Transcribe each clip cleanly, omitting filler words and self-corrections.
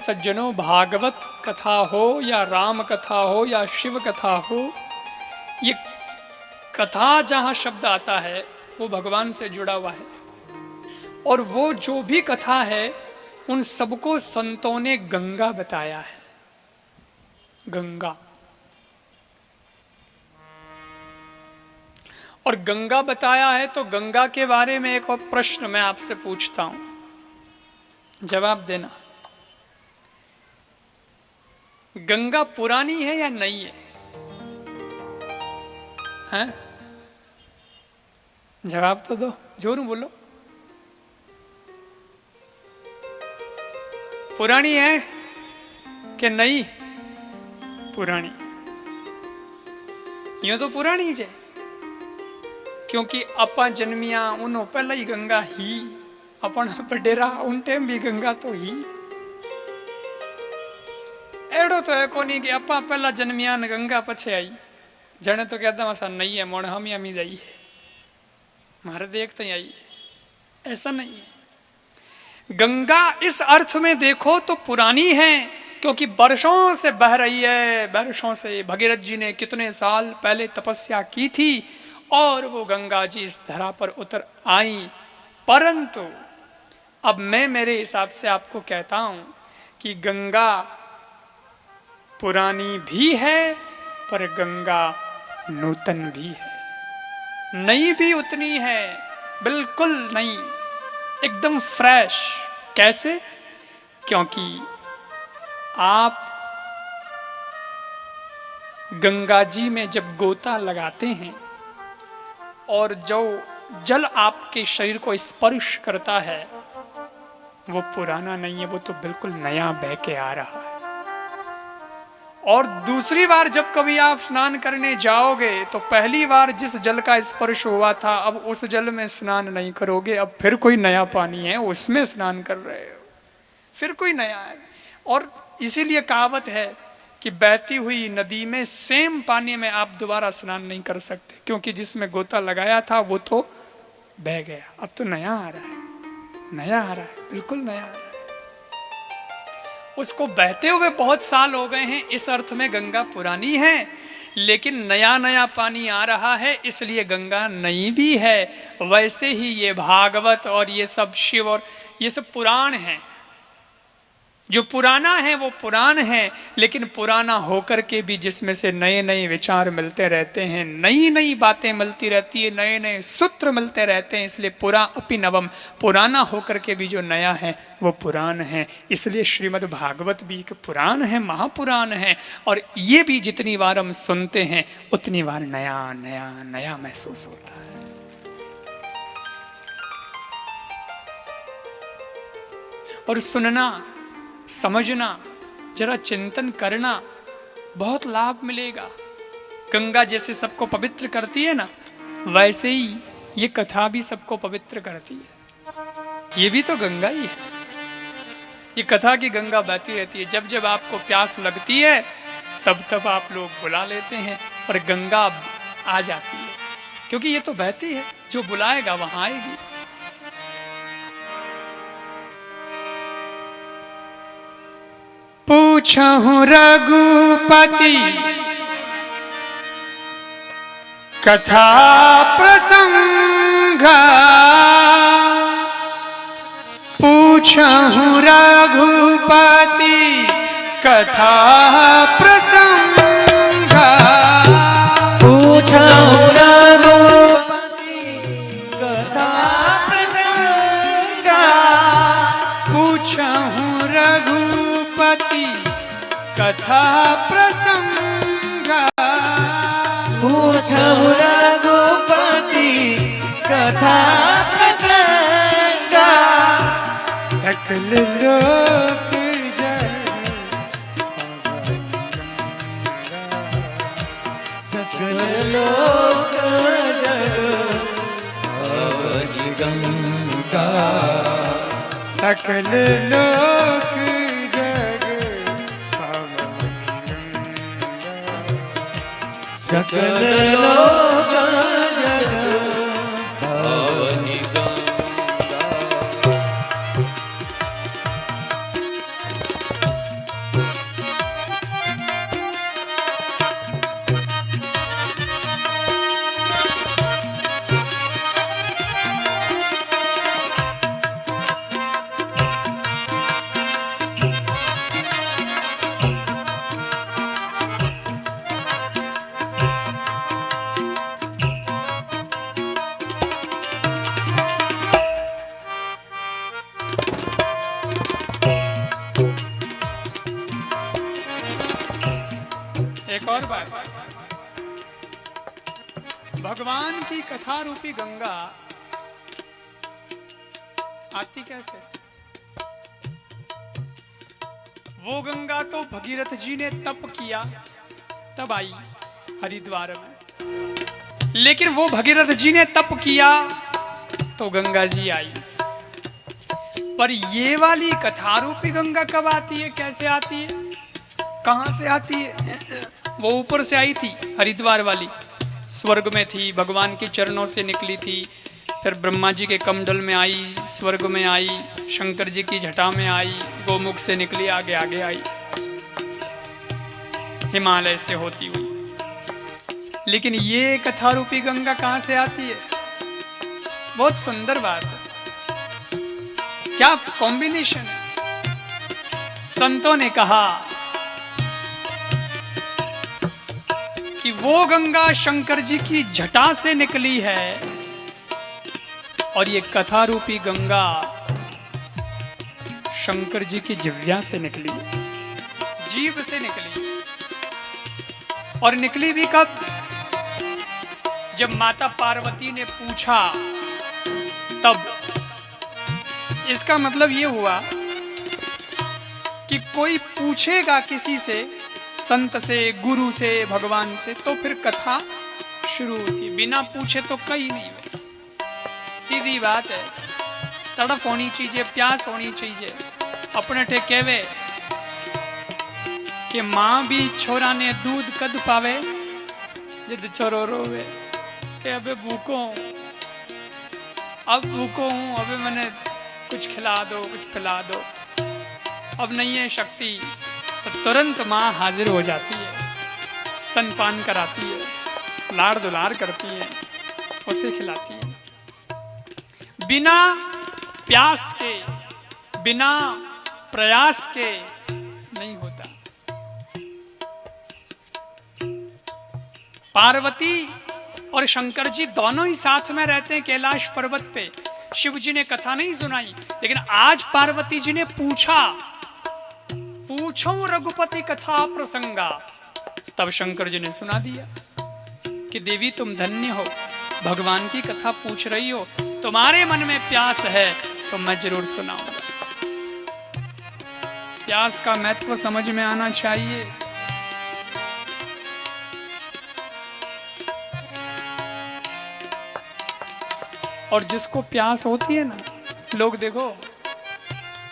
सज्जनों, भागवत कथा हो या राम कथा हो या शिव कथा हो, ये कथा जहां शब्द आता है वो भगवान से जुड़ा हुआ है। और वो जो भी कथा है उन सबको संतों ने गंगा बताया है। गंगा। और गंगा बताया है तो गंगा के बारे में एक और प्रश्न मैं आपसे पूछता हूं, जवाब देना। गंगा पुरानी है या नई है? हैं? जवाब तो दो, जोर बोलो। पुरानी है कि नई? पुरानी। यूं तो पुरानी है, क्योंकि अपा जन्मिया उन्हों पहला ही गंगा ही, अपन पडेरा उन टाइम भी गंगा तो ही। एड़ो तो है कोनी कि अपा पहला जन्मिया न गंगा पछे आई। जने तो कहता वैसा नहीं है, मोड़ हम ही जाई है, मारे देखते ही आई है। ऐसा नहीं है। गंगा इस अर्थ में देखो तो पुरानी है, क्योंकि वर्षों से बह रही है। वर्षों से भगीरथ जी ने कितने साल पहले तपस्या की थी और वो गंगा जी इस धरा पर उतर आई। परंतु अब मैं मेरे हिसाब से आपको कहता हूं कि गंगा पुरानी भी है पर गंगा नूतन भी है। नई भी उतनी है, बिल्कुल नई, एकदम फ्रेश। कैसे? क्योंकि आप गंगा जी में जब गोता लगाते हैं और जो जल आपके शरीर को स्पर्श करता है वो पुराना नहीं है, वो तो बिल्कुल नया बह के आ रहा है। और दूसरी बार जब कभी आप स्नान करने जाओगे तो पहली बार जिस जल का स्पर्श हुआ था अब उस जल में स्नान नहीं करोगे, अब फिर कोई नया पानी है उसमें स्नान कर रहे हो, फिर कोई नया है। और इसीलिए कहावत है कि बहती हुई नदी में सेम पानी में आप दोबारा स्नान नहीं कर सकते, क्योंकि जिसमें गोता लगाया था वो तो बह गया, अब तो नया आ रहा है, नया आ रहा है, बिल्कुल नया आ रहा है। उसको बहते हुए बहुत साल हो गए हैं, इस अर्थ में गंगा पुरानी है, लेकिन नया नया पानी आ रहा है, इसलिए गंगा नई भी है। वैसे ही ये भागवत और ये सब शिव और ये सब पुराण हैं। जो पुराना है वो पुराण है, लेकिन पुराना होकर के भी जिसमें से नए नए विचार मिलते रहते हैं, नई नई बातें मिलती रहती है, नए नए सूत्र मिलते रहते हैं। इसलिए पुरा अपि नवम, पुराना होकर के भी जो नया है वो पुराण है। इसलिए श्रीमद् भागवत भी एक पुराण है, महापुराण है। और ये भी जितनी बार हम सुनते हैं उतनी बार नया नया नया महसूस होता है। और सुनना, समझना, जरा चिंतन करना, बहुत लाभ मिलेगा। गंगा जैसे सबको पवित्र करती है ना, वैसे ही ये कथा भी सबको पवित्र करती है। ये भी तो गंगा ही है। ये कथा की गंगा बहती रहती है। जब जब आपको प्यास लगती है तब तब आप लोग बुला लेते हैं और गंगा आ जाती है, क्योंकि ये तो बहती है, जो बुलाएगा वहां आएगी। पूछहु रघुपति कथा प्रसंग, पूछहु रघुपति कथा प्रसंग, पूछहु रघुपति कथा प्रसंग, पूछहु रघुपति कथा प्रसंग, पूछहु रघुपति कथा प्रसंग, सकल लोक जन सकल लोक जग अवनि गंगा, सकल लोक सकल लोक जग अवनि गंगा। और बात, भगवान की कथा रूपी गंगा आती कैसे? वो गंगा तो भगीरथ जी ने तप किया तब आई हरिद्वार में, लेकिन वो भगीरथ जी ने तप किया तो गंगा जी आई। पर ये वाली कथा रूपी गंगा कब आती है, कैसे आती है, कहां से आती है? वो ऊपर से आई थी हरिद्वार वाली, स्वर्ग में थी, भगवान के चरणों से निकली थी, फिर ब्रह्मा जी के कमंडल में आई, स्वर्ग में आई, शंकर जी की जटा में आई, गोमुख से निकली, आगे आगे आई, हिमालय से होती हुई। लेकिन ये कथा रूपी गंगा कहां से आती है? बहुत सुंदर बात है, क्या कॉम्बिनेशन है। संतों ने कहा कि वो गंगा शंकर जी की जटा से निकली है और ये कथा रूपी गंगा शंकर जी की जिह्वा से निकली, जीभ से निकली। और निकली भी कब? जब माता पार्वती ने पूछा तब। इसका मतलब ये हुआ कि कोई पूछेगा किसी से, संत से, गुरु से, भगवान से, तो फिर कथा शुरू होती, बिना पूछे तो कहीं नहीं हुई। सीधी बात है, तड़प होनी चाहिए, प्यास होनी चाहिए। अपने ठेकेवे कि माँ भी छोरा ने दूध कद पावे, जिद छोरो रोवे कि अबे भूखो हूं, अब भूखो हूं, अबे मैंने कुछ खिला दो, कुछ पिला दो, अब नहीं है शक्ति, तो तुरंत माँ हाजिर हो जाती है, स्तनपान कराती है, लाड़ दुलार करती है, उसे खिलाती है। बिना प्यास के, बिना प्रयास के नहीं होता। पार्वती और शंकर जी दोनों ही साथ में रहते हैं कैलाश पर्वत पे। शिव जी ने कथा नहीं सुनाई, लेकिन आज पार्वती जी ने पूछा, पूछो रघुपति कथा प्रसंगा, तब शंकर जी ने सुना दिया कि देवी तुम धन्य हो, भगवान की कथा पूछ रही हो, तुम्हारे मन में प्यास है तो मैं जरूर सुनाऊंगा। प्यास का महत्व समझ में आना चाहिए। और जिसको प्यास होती है ना, लोग देखो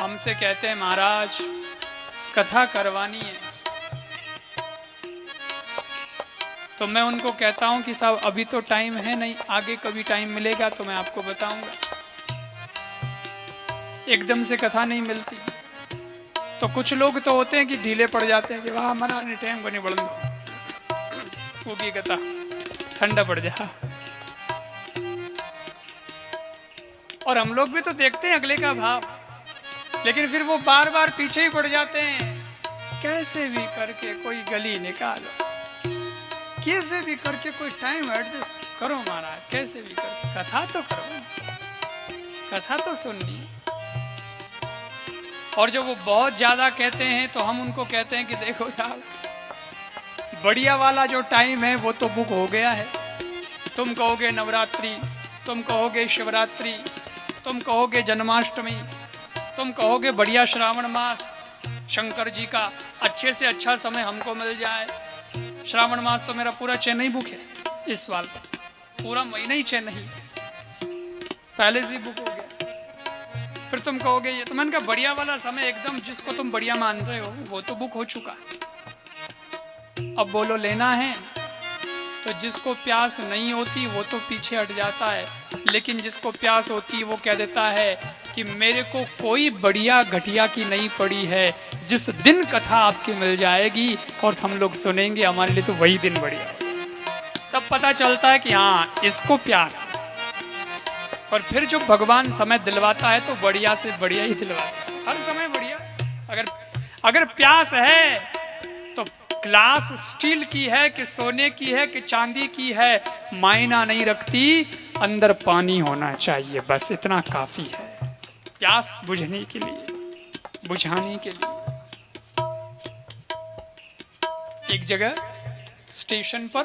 हमसे कहते हैं महाराज कथा करवानी है, तो मैं उनको कहता हूं कि साहब अभी तो टाइम है नहीं, आगे कभी टाइम मिलेगा तो मैं आपको बताऊंगा। एकदम से कथा नहीं मिलती। तो कुछ लोग तो होते हैं कि ढीले पड़ जाते हैं कि वाह हमारा टाइम को नहीं बढ़ दो, वो की कथा ठंडा पड़ जा। और हम लोग भी तो देखते हैं अगले का भाव, लेकिन फिर वो बार बार पीछे ही पड़ जाते हैं। कैसे भी करके कोई गली निकालो, कैसे भी करके कोई टाइम एडजस्ट करो महाराज, कैसे भी करके कथा तो करो, कथा तो सुननी। और जब वो बहुत ज्यादा कहते हैं तो हम उनको कहते हैं कि देखो साहब बढ़िया वाला जो टाइम है वो तो बुक हो गया है। तुम कहोगे नवरात्रि, तुम कहोगे शिवरात्रि, तुम कहोगे जन्माष्टमी, तुम कहोगे बढ़िया श्रावण मास, शंकर जी का अच्छे से अच्छा समय हमको मिल जाए। श्रावण मास तो मेरा पूरा चेन्नई बुक है इस साल, पूरा महीना ही चेन्नई पहले से बुक हो गया। फिर तुम कहोगे ये तो, मैंने कहा बढ़िया वाला समय एकदम जिसको तुम बढ़िया मान रहे हो वो तो बुक हो चुका। अब बोलो लेना है, तो जिसको प्यास नहीं होती वो तो पीछे हट जाता है, लेकिन जिसको प्यास होती है वो कह देता है कि मेरे को कोई बढ़िया घटिया की नहीं पड़ी है, जिस दिन कथा आपकी मिल जाएगी और हम लोग सुनेंगे हमारे लिए तो वही दिन बढ़िया है। तब पता चलता है कि हाँ इसको प्यास है। और फिर जो भगवान समय दिलवाता है तो बढ़िया से बढ़िया ही दिलवाता है, हर समय बढ़िया। अगर प्यास है तो ग्लास स्टील की है कि सोने की है कि चांदी की है मायना नहीं रखती, अंदर पानी होना चाहिए, बस इतना काफी है प्यास बुझने के लिए, बुझाने के लिए। एक जगह स्टेशन पर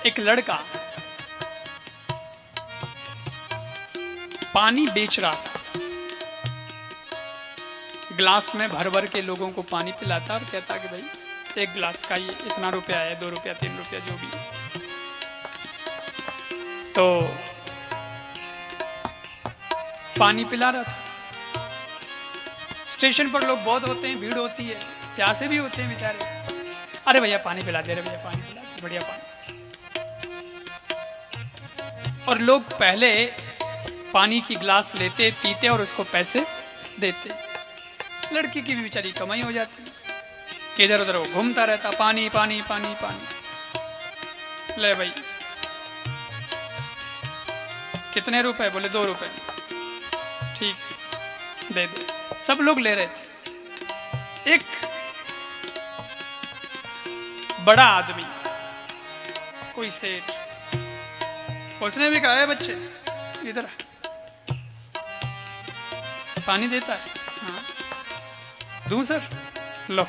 एक लड़का पानी बेच रहा था। ग्लास में भर भर के लोगों को पानी पिलाता और कहता कि भाई एक गिलास का ये इतना रुपया है, 2 रुपया 3 रुपया जो भी। तो पानी पिला रहा था। स्टेशन पर लोग बहुत होते हैं, भीड़ होती है, प्यासे भी होते हैं बेचारे। अरे भैया पानी पिला दे, अरे भैया पानी पिला दे, बढ़िया पानी। और लोग पहले पानी की गिलास लेते, पीते और उसको पैसे देते। लड़की की भी बेचारी कमाई हो जाती, इधर उधर वो घूमता रहता, पानी पानी पानी पानी। ले भाई कितने रुपए? बोले 2 रुपए। ठीक, दे दे। सब लोग ले रहे थे। एक बड़ा आदमी, कोई सेठ, उसने भी कहा है बच्चे इधर पानी देता है? हाँ दूं सर। लो,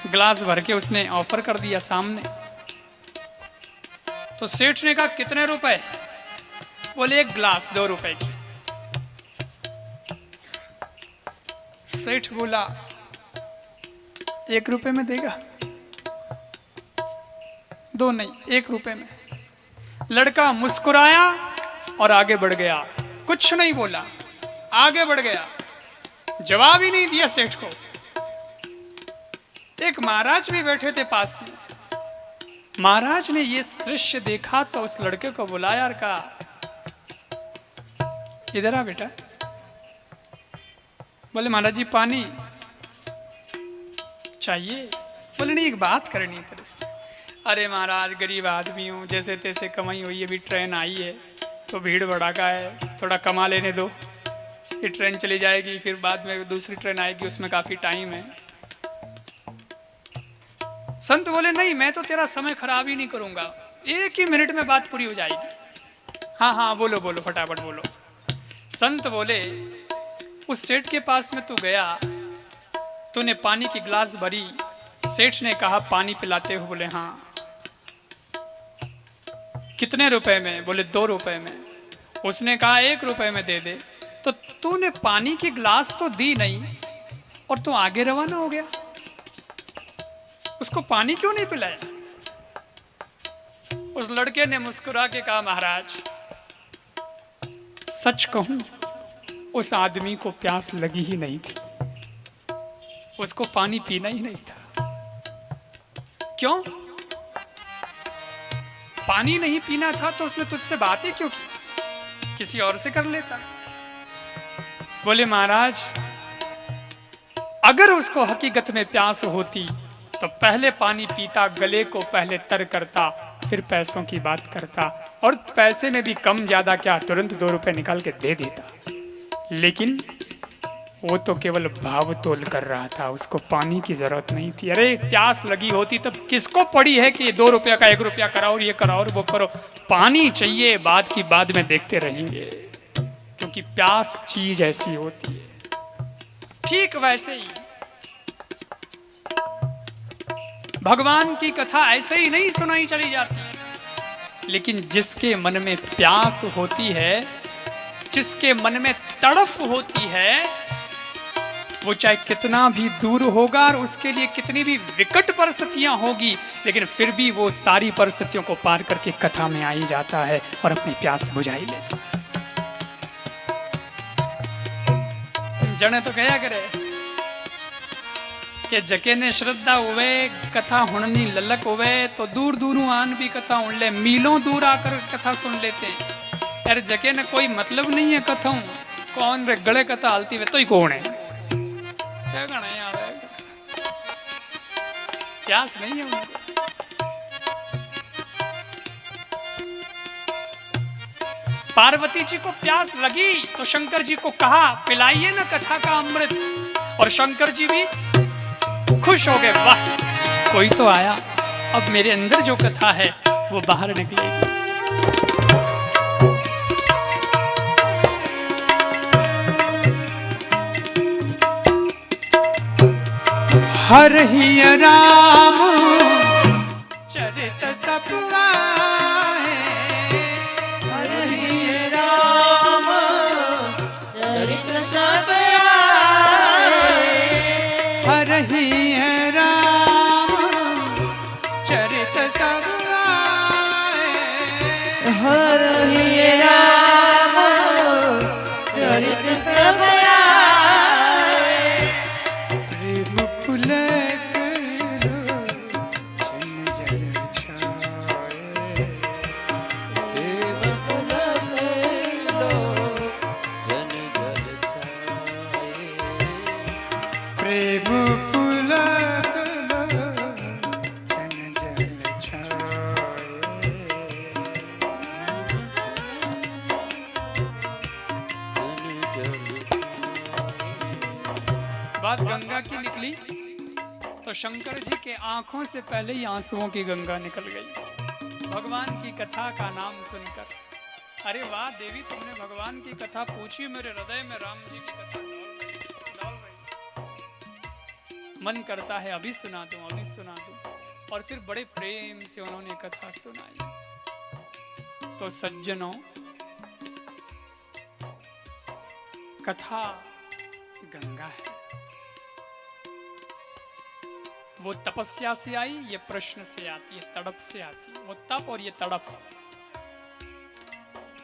गिलास भर के उसने ऑफर कर दिया सामने। तो सेठ ने कहा कितने रुपए? बोले एक गिलास 2 रुपए की। सेठ बोला 1 रुपए में देगा? 2 नहीं, 1 रुपए में। लड़का मुस्कुराया और आगे बढ़ गया, कुछ नहीं बोला, आगे बढ़ गया, जवाब ही नहीं दिया सेठ को। एक महाराज भी बैठे थे पास में। महाराज ने ये दृश्य देखा तो उस लड़के को बुलाया और कहा इधर आ बेटा। बोले महाराज जी पानी चाहिए। बोले नहीं, एक बात करनी है तेरे से। अरे महाराज गरीब आदमी हूँ, जैसे तैसे कमाई हुई, अभी ट्रेन आई है तो भीड़ भड़ाका है, थोड़ा कमा लेने दो। ये ट्रेन चली जाएगी, फिर बाद में दूसरी ट्रेन आएगी, उसमें काफी टाइम है। संत बोले नहीं, मैं तो तेरा समय खराब ही नहीं करूंगा, 1 ही मिनट में बात पूरी हो जाएगी। हाँ हाँ बोलो बोलो, फटाफट बोलो। संत बोले उस सेठ के पास में तू गया, तूने पानी की गिलास भरी, सेठ ने कहा पानी पिलाते हो? बोले हाँ। कितने रुपए में? बोले 2 रुपए में। उसने कहा 1 रुपए में दे दे। तो तूने पानी की गिलास तो दी नहीं और तू आगे रवाना हो गया, उसको पानी क्यों नहीं पिलाया? उस लड़के ने मुस्कुरा के कहा महाराज सच कहूं, उस आदमी को प्यास लगी ही नहीं थी, उसको पानी पीना ही नहीं था। क्यों? पानी नहीं पीना था तो उसने तुझसे बात ही क्यों की? किसी और से कर लेता। बोले महाराज अगर उसको हकीकत में प्यास होती तो पहले पानी पीता, गले को पहले तर करता, फिर पैसों की बात करता, और पैसे में भी कम ज्यादा क्या, तुरंत 2 रुपए निकाल के दे देता। लेकिन वो तो केवल भाव तोल कर रहा था, उसको पानी की जरूरत नहीं थी। अरे प्यास लगी होती तब किसको पड़ी है कि 2 रुपया का 1 रुपया कराओ और ये कराओ और वो करो। पानी चाहिए, बाद की बाद में देखते रहेंगे, क्योंकि प्यास चीज ऐसी होती है। ठीक वैसे ही भगवान की कथा ऐसे ही नहीं सुनाई चली जाती, लेकिन जिसके मन में प्यास होती है, जिसके मन में तड़फ होती है, वो चाहे कितना भी दूर होगा और उसके लिए कितनी भी विकट परिस्थितियां होगी, लेकिन फिर भी वो सारी परिस्थितियों को पार करके कथा में आ ही जाता है और अपनी प्यास बुझाई लेता है। जने तो कया करे कि जके ने श्रद्धा होवे, कथा हुणनी ललक होवे, तो दूर दूर आन भी कथा हुण ले, मीलों दूर आकर कथा सुन लेते हैं। अरे जके ने कोई मतलब नहीं है कथा, कौन रे गले कथा हालती वे तो ही कौन है, क्या कहना है यार, प्यास नहीं है उनको। पार्वती जी को प्यास लगी तो शंकर जी को कहा पिलाइए ना कथा का अमृत, और शंकर जी भी खुश हो गए, वाह कोई तो आया, अब मेरे अंदर जो कथा है वो बाहर निकलेगी। हर ही राम चरित सब आए, हरि राम चरित सब आए, हर ही राम चरित सब आए, हरि राम चरित सब आए, प्रेम पुलक लो जन जन छाए, देव पुलक लो जन जल छाए, प्रेम पुलक लो जन जन छाए। बात गंगा की निकली तो शंकर जी के आंखों से पहले ही आंसुओं की गंगा निकल गई भगवान की कथा का नाम सुनकर। अरे वाह देवी, तुमने भगवान की कथा पूछी, मेरे हृदय में राम जी की कथा डोल रही। मन करता है अभी सुना दूं, अभी सुना दूं। और फिर बड़े प्रेम से उन्होंने कथा सुनाई। तो सज्जनों, कथा गंगा है। वो तपस्या से आई, ये प्रश्न से आती है, तड़प से आती है। वो तप और ये तड़प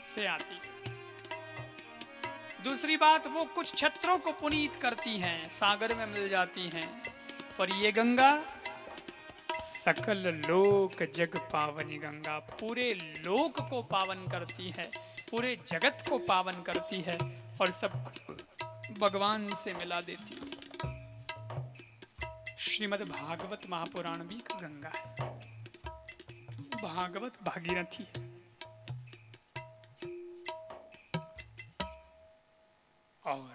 से आती है। दूसरी बात, वो कुछ क्षत्रों को पुनीत करती हैं, सागर में मिल जाती हैं। पर ये गंगा सकल लोक जग पावनी गंगा, पूरे लोक को पावन करती है, पूरे जगत को पावन करती है और सब भगवान से मिला देती है। श्रीमद् भागवत महापुराण भी गंगा है, भागवत भागीरथी है। और